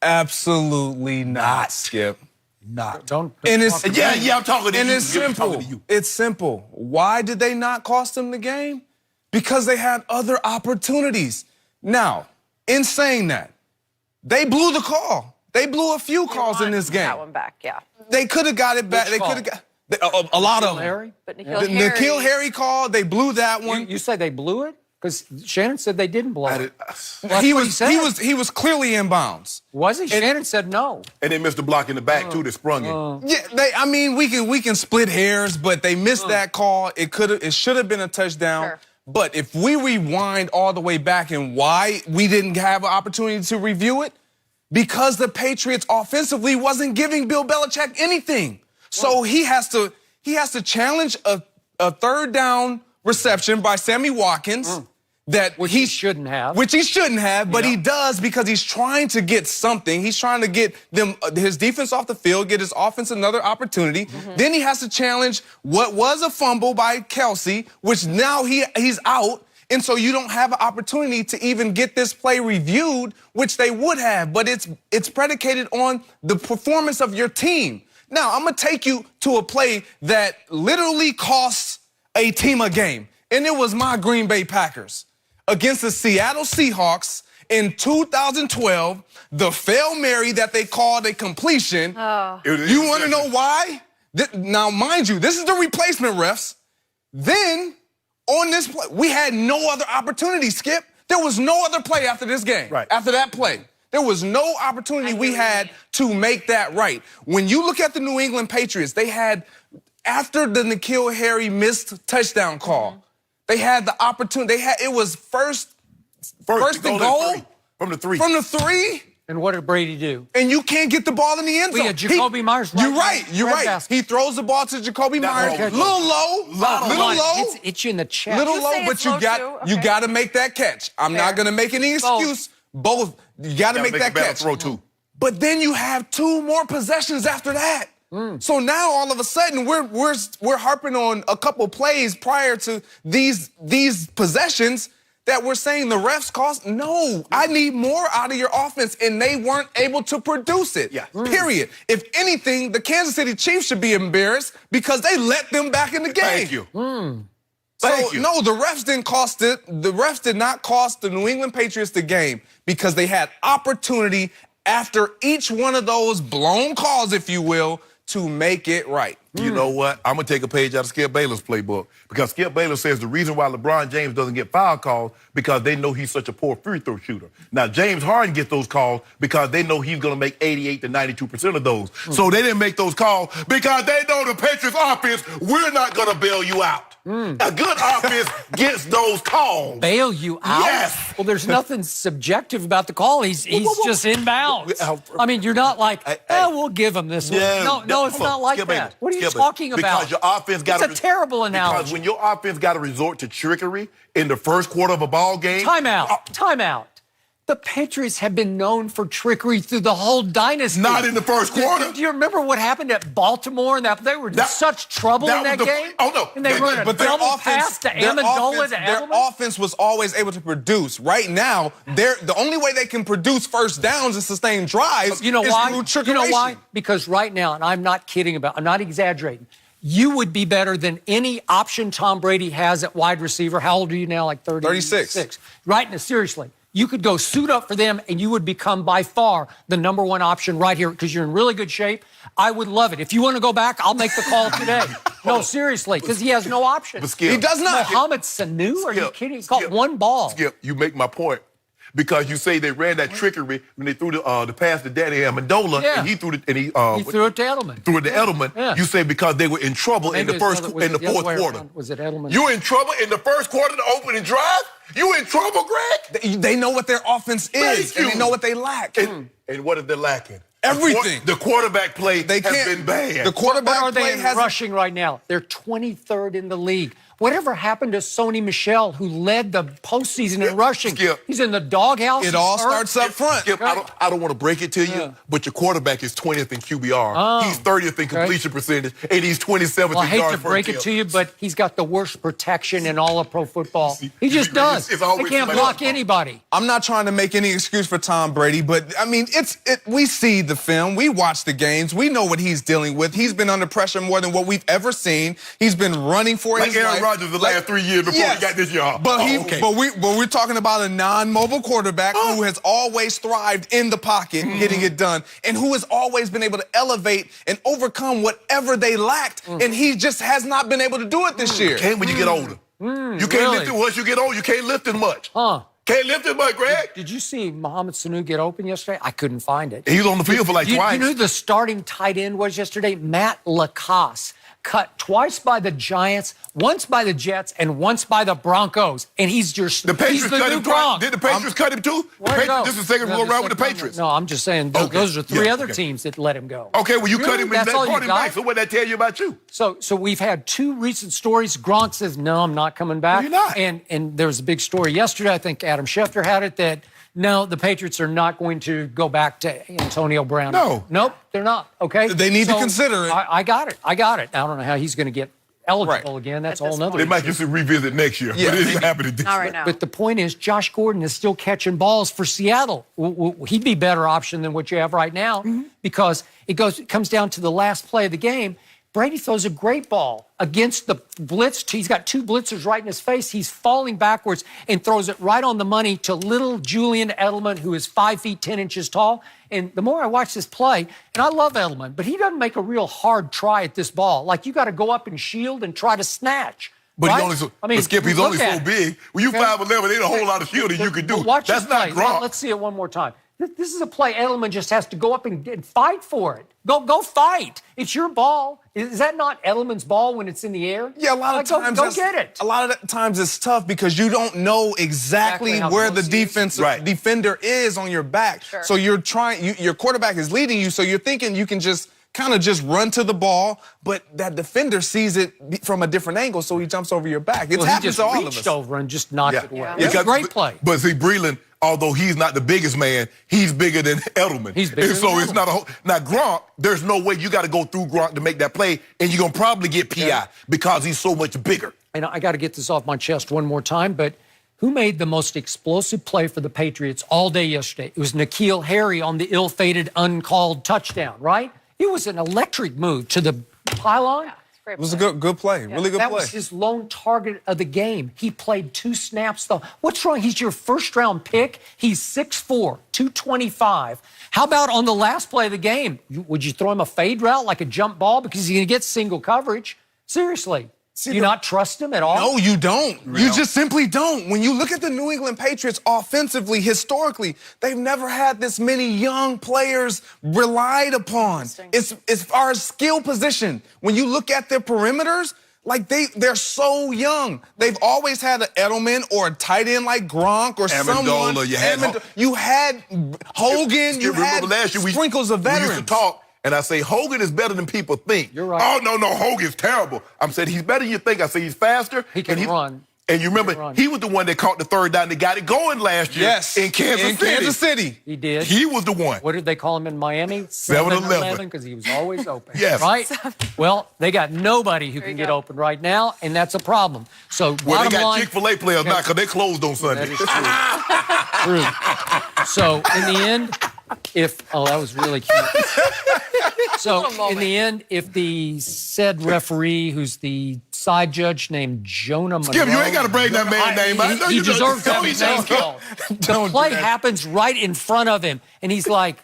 Absolutely not, Skip. Not. Don't. And it's I'm talking to and you. it's simple. It's simple. Why did they not cost them the game? Because they had other opportunities. Now, in saying that, they blew the call. They blew a few calls in this game. That one back, yeah. They could have got it back. Which They could have got a lot of them. Harry? But The N'Keal Harry, Harry call, they blew that one. You say they blew it? Because Shannon said they didn't blow it. Well, he that's what was said. clearly in bounds. Was he? Shannon said no. And they missed the block in the back, too, that sprung in. Yeah, we can split hairs, but they missed that call. It should have been a touchdown. Sure. But if we rewind all the way back and why we didn't have an opportunity to review it, because the Patriots offensively wasn't giving Bill Belichick anything. So he has to challenge a third down reception by Sammy Watkins. Which he shouldn't have. Which he shouldn't have, but he does because he's trying to get something. He's trying to get them his defense off the field, get his offense another opportunity. Then he has to challenge what was a fumble by Kelsey, which now he's out. And so you don't have an opportunity to even get this play reviewed, which they would have. But it's predicated on the performance of your team. Now, I'm going to take you to a play that literally costs a team a game. And it was my Green Bay Packers against the Seattle Seahawks in 2012, the Hail Mary that they called a completion. You want to know why? Now, mind you, this is the replacement refs. Then, on this play, we had no other opportunity, Skip. There was no other play after this game. Right. After that play. There was no opportunity we had to make that right. When you look at the New England Patriots, they had, after the N'Keal Harry missed touchdown call, they had the opportunity. It was first and goal. From the three. From the 3. And what did Brady do? And you can't get the ball in the end zone. We had Jacoby Myers. You're right. He throws the ball to Jacoby Myers. Little low. It's you in the chest. Little You low, say but it's you low got too? you got to make that catch. I'm not going to make any excuse. Both. You got to make that catch. Throw too. But then you have 2 more possessions after that. So now all of a sudden we're harping on a couple plays prior to these possessions that we're saying the refs cost. No, I need more out of your offense, and they weren't able to produce it. Yeah. Period. If anything, the Kansas City Chiefs should be embarrassed because they let them back in the game. Thank you. So, no, the refs didn't cost it. The refs did not cost the New England Patriots the game because they had opportunity after each one of those blown calls, if you will, to make it right. You know what? I'm going to take a page out of Skip Bayless' playbook because Skip Bayless says the reason why LeBron James doesn't get foul calls because they know he's such a poor free throw shooter. Now, James Harden gets those calls because they know he's going to make 88 to 92% of those. So they didn't make those calls because they know the Patriots offense, we're not going to bail you out. A good offense gets those calls. Bail you out? Yes. Well, there's nothing subjective about the call. He's just inbounds. I mean, you're not like, we'll give him this one. No, it's not like that. What are you talking about? Because your offense got It's a terrible analogy. Because when your offense got to resort to trickery in the first quarter of a ball game. Time out. The Patriots have been known for trickery through the whole dynasty. Not in the first quarter. Do you remember what happened at Baltimore? And they were in such trouble in that game? Oh, no. And they run a double pass to Amendola to Edelman? Their offense was always able to produce. Right now, the only way they can produce first downs and sustain drives you know is why? through trickery. You know why? Because right now, and I'm not kidding I'm not exaggerating, you would be better than any option Tom Brady has at wide receiver. How old are you now? Like 36. Right now, seriously. You could go suit up for them, and you would become by far the #1 option right here because you're in really good shape. I would love it. If you want to go back, I'll make the call today. No, seriously, because he has no option. He does not. Mohamed Sanu? Are you kidding? He's got 1 ball. Skip, you make my point. Because you say they ran that trickery when they threw the pass to Danny Amendola, and he threw it, and he threw it to Edelman. Threw it to Edelman. Yeah. You say because they were in trouble in the fourth quarter. Was it Edelman? You in trouble in the first quarter, the opening drive? You in trouble, Greg? They know what their offense is, and they know what they lack. And what are they lacking? Everything. The quarterback play has been bad. The quarterback What are play they rushing right now? They're 23rd in the league. Whatever happened to Sony Michel, who led the postseason in rushing? Skip. He's in the doghouse. It all starts up front. Skip, I don't want to break it to you, but your quarterback is 20th in QBR. He's 30th in completion percentage, and he's 27th Well, I in hate yards to per break it attempt. to you, but he's got the worst protection in all of pro football. He just does. It's He always can't somebody block else. anybody. I'm not trying to make any excuse for Tom Brady, but I mean, we see the film, we watch the games, we know what he's dealing with. He's been under pressure more than what we've ever seen. He's been running for his life. Like Aaron Rodgers the last 3 years before he got this job. But okay. but we're talking about a non-mobile quarterback who has always thrived in the pocket, getting it done, and who has always been able to elevate and overcome whatever they lacked, and he just has not been able to do it this year. Can't when you get older. You can't really? lift it once you get old. You can't lift it much. Huh. Can't lift it much, Greg. Did you see Mohamed Sanu get open yesterday? I couldn't find it. He was on the field for like twice. You knew who the starting tight end was yesterday? Matt Lacoste. Cut twice by the Giants, once by the Jets, and once by the Broncos. And he's just The Patriots he's the cut new him twice. Gronk. Did the Patriots cut him too? Where'd he go? This is the second No, go around the with the second- Patriots. No, I'm just saying Okay. those are three Yeah, other okay. teams that let him go. Okay, well, you cut Really? him and That's all you brought him got? back. So what did that tell you about you? So we've had two recent stories. Gronk says, no, I'm not coming back. You're not. And there was a big story yesterday. I think Adam Schefter had it that, no, the Patriots are not going to go back to Antonio Brown. No. Nope, they're not, okay? They need to consider it. I got it. I don't know how he's going to get eligible again. That's a whole nother They might issue. just revisit next year, Yeah, but it isn't maybe. happening this Not year. right now. But the point is, Josh Gordon is still catching balls for Seattle. He'd be a better option than what you have right now because it comes down to the last play of the game. Brady throws a great ball against the blitz. He's got two blitzers right in his face. He's falling backwards and throws it right on the money to little Julian Edelman, who is 5 feet 10 inches tall. And the more I watch this play, and I love Edelman, but he doesn't make a real hard try at this ball. Like, you got to go up and shield and try to snatch. But right? he only but Skip, he's look only so at it. big. When you Okay. 5'11", ain't a whole lot of shielding you could do. But watch That's this not play. Gronk. Let's see it one more time. This is a play Edelman just has to go up and fight for it. Go fight. It's your ball. Is that not Edelman's ball when it's in the air? Yeah, a lot of times Go get it. A lot of times it's tough because you don't know exactly how where the close he is. defender is on your back. Sure. So you're your quarterback is leading you, so you're thinking you can just kind of just run to the ball, but that defender sees it from a different angle, so he jumps over your back. It's Well, he happened just to all of reached us. over and just knocked it away. Yeah. It's a great play. But see, Breland, although he's not the biggest man, he's bigger than Edelman. He's bigger and so than it's Edelman. not a whole. Now Gronk, there's no way you got to go through Gronk to make that play, and you're gonna probably get PI because he's so much bigger. And I got to get this off my chest one more time, but who made the most explosive play for the Patriots all day yesterday? It was N'Keal Harry on the ill-fated, uncalled touchdown, right? It was an electric move to the pylon. It was a good play, really good That play. was his lone target of the game. He played 2 snaps, though. What's wrong? He's your first-round pick. He's 6'4", 225. How about on the last play of the game? Would you throw him a fade route like a jump ball because he's going to get single coverage? Seriously. Do you not trust him at all? No, you don't. You just simply don't. When you look at the New England Patriots offensively, historically, they've never had this many young players relied upon. It's as far as skill position. When you look at their perimeters, like they're so young. They've always had an Edelman or a tight end like Gronk or someone. You had Hogan. You had remember last year sprinkles of we veterans. used to talk. And I say, Hogan is better than people think. You're right. Oh, no, Hogan's terrible. I'm saying he's better than you think. I say he's faster. He can run. And you remember, he was the one that caught the third down that got it going last year in Kansas City. He did. He was the one. What did they call him in Miami? 7-Eleven. Because he was always open. Yes. Right? Well, they got nobody who can get open right now, and that's a problem. So, Well, they bottom got line, Chick-fil-A players now because they closed on Sunday. that is true. So, in the end, that was really cute. So, in the end, if the said referee, who's the side judge named Jonah Monroe... Skip, you ain't got to bring that man's name out. He deserves to have his name called. The play happens right in front of him, and he's like,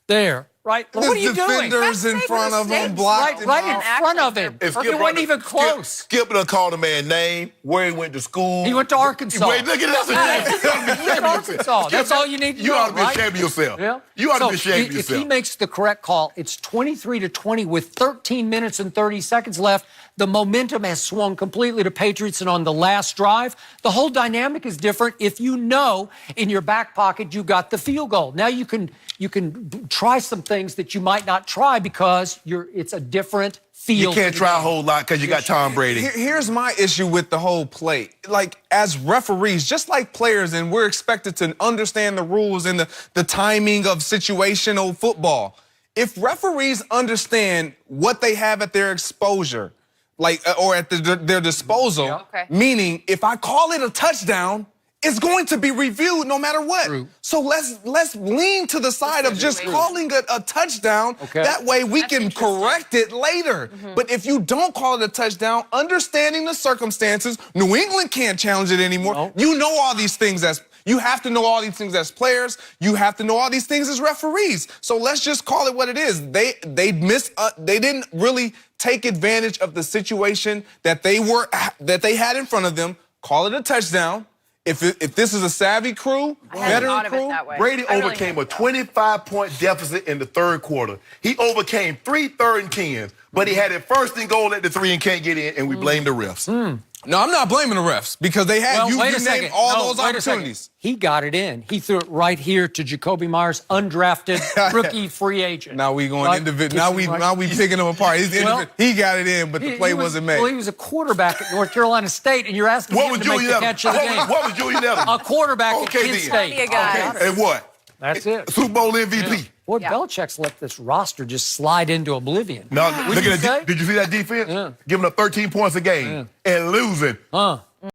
there. Right? What are you doing? Defenders in front of him blocked him Right in out. front of him. It wasn't even close. Skip done called the man name, where he went to school. He went to Arkansas. Wait, look at that. Arkansas. That's all you need to know, You ought to be right? ashamed of yourself. Yeah. You ought to So be ashamed of if he yourself. makes the correct call, it's 23-20 with 13 minutes and 30 seconds left. The momentum has swung completely to Patriots, and on the last drive, the whole dynamic is different if you know in your back pocket you got the field goal. Now you can try some things. things that you might not try because it's a different field. You can't try a whole lot because you got Tom Brady. Here's my issue with the whole play. Like, as referees, just like players, and we're expected to understand the rules and the timing of situational football. If referees understand what they have at their exposure, like, or at their disposal, meaning if I call it a touchdown, it's going to be reviewed no matter what. True. So let's lean to the side of just calling it a touchdown. Okay. That way we can correct it later. But if you don't call it a touchdown, understanding the circumstances, New England can't challenge it anymore. No. You know all these things you have to know all these things as players. You have to know all these things as referees. So let's just call it what it is. They didn't really take advantage of the situation that they had in front of them. Call it a touchdown. If this is a savvy crew, veteran crew, Brady overcame a 25-point deficit in the third quarter. He overcame 3 3rd and 10s, but he had it first and goal at the 3 and can't get in, and we blame the refs. No, I'm not blaming the refs because they had you named all those opportunities. He got it in. He threw it right here to Jacoby Myers, undrafted rookie free agent. Now we going individual. Now we picking him apart. He got it in, but the play wasn't made. Well, he was a quarterback at North Carolina State, and you're asking him to make the catch of the game. What was Julian Edelman? A quarterback at Kent State. Okay. And what? That's it. Super Bowl MVP. Yeah. Boy, Belichick's let this roster just slide into oblivion. No, look at that. Did you see that defense? Giving up 13 points a game and losing